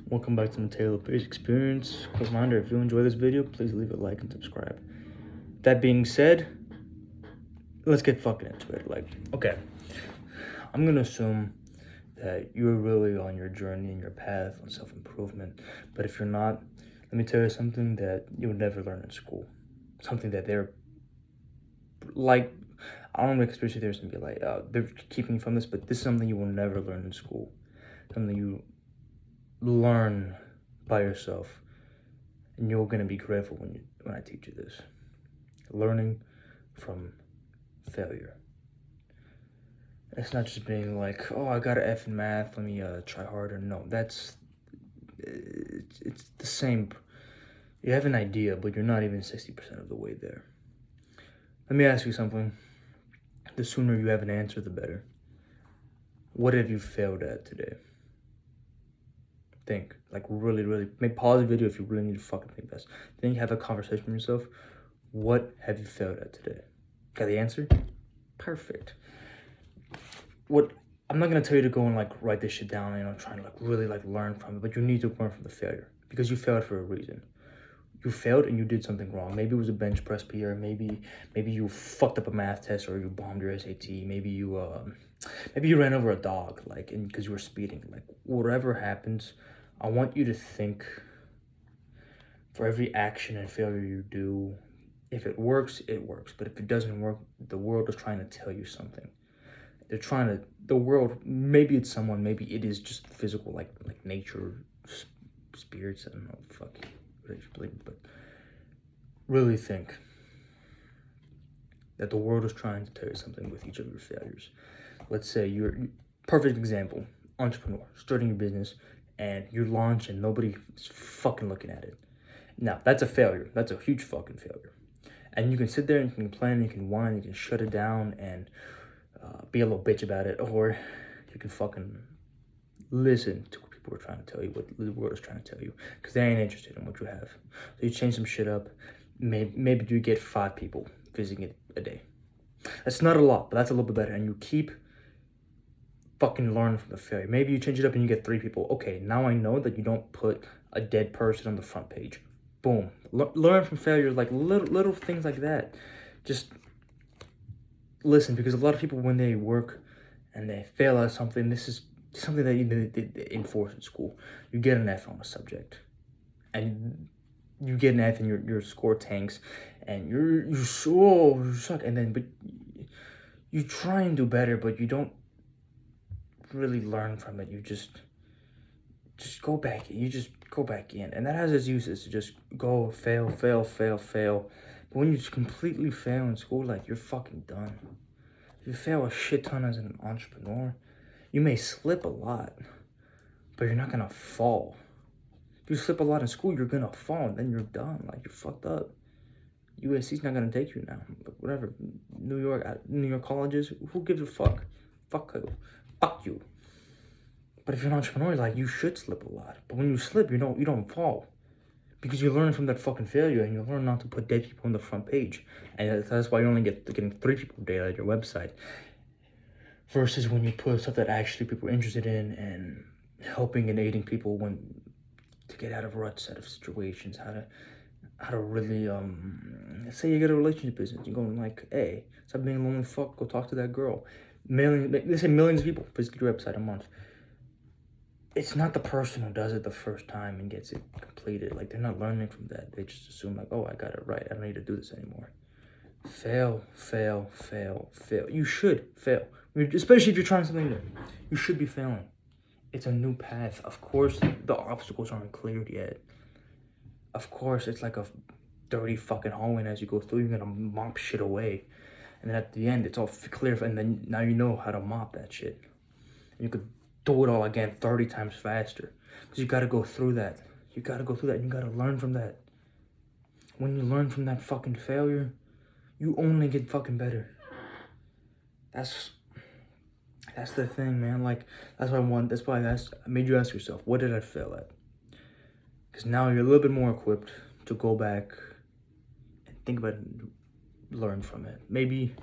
Welcome back to the Taylor Page Experience. Quick reminder, if you enjoy this video, please leave a like and subscribe. That being said, let's get fucking into it. Okay, I'm gonna assume that you're really on your journey and your path on self-improvement. But if you're not, let me tell you something that you'll never learn in school. Something that they're like, I don't want to conspiracy theorists and be like, they're keeping you from this, but this is something you will never learn in school. Something you learn by yourself, and you're gonna be grateful when I teach you this. Learning from failure. It's not just being like, oh, I got an F in math, let me try harder. No, it's the same. You have an idea, but you're not even 60% of the way there. Let me ask you something. The sooner you have an answer, the better. What have you failed at today? Think, like really, pause the video if you really need to fucking think this. Then you have a conversation with yourself. What have you failed at today? Got the answer? Perfect. I'm not gonna tell you to go and like write this shit down, trying to really learn from it, but you need to learn from the failure because you failed for a reason. You failed and you did something wrong. Maybe it was a bench press PR. Maybe you fucked up a math test, or you bombed your SAT. Maybe you ran over a dog, because you were speeding. Whatever happens, I want you to think, for every action and failure you do, if it works, it works. But if it doesn't work, the world is trying to tell you something. The world, maybe it's someone, maybe it is just physical, like nature, spirits, I don't know, fuck what you believe, but really think that the world is trying to tell you something with each of your failures. Let's say perfect example, entrepreneur, starting your business, and you launch and nobody's fucking looking at it. Now, that's a failure. That's a huge fucking failure. And you can sit there and you can complain, you can whine, you can shut it down and be a little bitch about it, or you can fucking listen to what people are trying to tell you, what the world is trying to tell you, because they ain't interested in what you have. So you change some shit up. Maybe you get 5 people visiting it a day. That's not a lot, but that's a little bit better. And you keep fucking learning from the failure. Maybe you change it up and you get 3 people. Okay, now I know that you don't put a dead person on the front page. Boom. Learn from failures, like little things like that. Just listen, because a lot of people, when they work and they fail at something, this is something that they enforce in school. You get an F on a subject, and you get an F and your score tanks, and you suck, and then but you try and do better, but you don't really learn from it. You just go back. You just go back in, and that has its uses. To just go fail. But when you just completely fail in school, you're fucking done. If you fail a shit ton as an entrepreneur, you may slip a lot, but you're not gonna fall. If you slip a lot in school, you're gonna fall, and then you're done. You're fucked up. USC's not gonna take you now. But whatever. New York colleges, who gives a fuck? Fuck you. But if you're an entrepreneur, you should slip a lot. But when you slip, you don't fall. Because you learn from that fucking failure, and you learn not to put dead people on the front page. And that's why you're only getting 3 people a day on your website. Versus when you put stuff that actually people are interested in, and helping and aiding people to get out of ruts, out of situations, how to really, let's say you get a relationship business, you're going hey, stop being a lonely fuck, go talk to that girl. They say millions of people visit your website a month. It's not the person who does it the first time and gets it completed. They're not learning from that. They just assume oh, I got it right, I don't need to do this anymore. Fail. You should fail. Especially if you're trying something new. You should be failing. It's a new path. Of course, the obstacles aren't cleared yet. Of course, it's like a dirty fucking hallway, and as you go through, you're gonna mop shit away. And then at the end, it's all clear, and then now you know how to mop that shit. And you could do it all again 30 times faster. Because you gotta go through that. You gotta go through that, and you gotta learn from that. When you learn from that fucking failure, you only get fucking better. That's the thing, man. That's why I made you ask yourself, what did I fail at? Because now you're a little bit more equipped to go back and think about it and learn from it. Maybe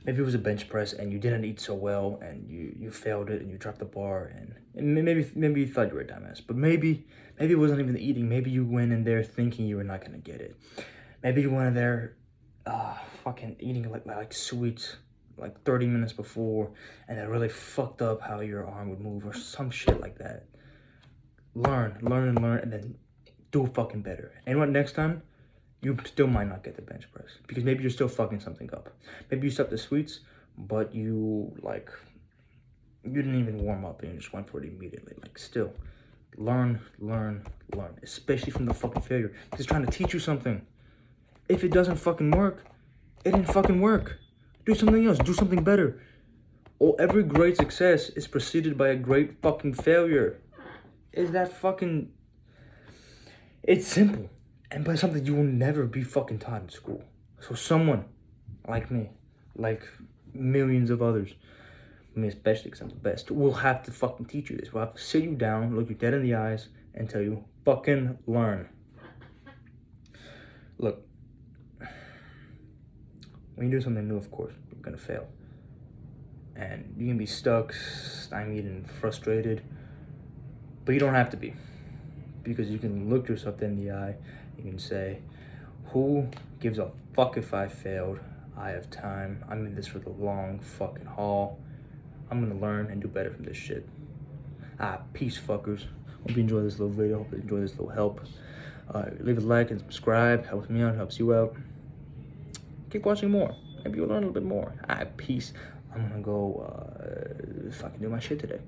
Maybe it was a bench press and you didn't eat so well and you failed it and you dropped the bar and maybe you thought you were a dumbass. But maybe it wasn't even the eating. Maybe you went in there thinking you were not gonna get it. Maybe you went in there fucking eating like sweets like 30 minutes before and it really fucked up how your arm would move or some shit like that. Learn and then do fucking better. And what next time? You still might not get the bench press because maybe you're still fucking something up. Maybe you stopped the sweets, but you didn't even warm up and you just went for it immediately. Like still, learn, especially from the fucking failure. Because it's trying to teach you something. If it doesn't fucking work, it didn't fucking work. Do something else, do something better. Or every great success is preceded by a great fucking failure. Is that fucking... It's simple. And by something you will never be fucking taught in school. So someone like me, like millions of others, me especially because I'm the best, will have to fucking teach you this. We'll have to sit you down, look you dead in the eyes, and tell you, fucking learn. Look, when you do something new, of course, you're gonna fail. And you can be stuck, stymied, and frustrated. But you don't have to be. Because you can look yourself in the eye. You can say, who gives a fuck if I failed? I have time. I'm in this for the long fucking haul. I'm gonna learn and do better from this shit. Peace, fuckers. Hope you enjoy this little video. Hope you enjoy this little help. Leave a like and subscribe. Helps me out, helps you out. Keep watching more. Maybe you'll learn a little bit more. Peace. I'm gonna go fucking do my shit today.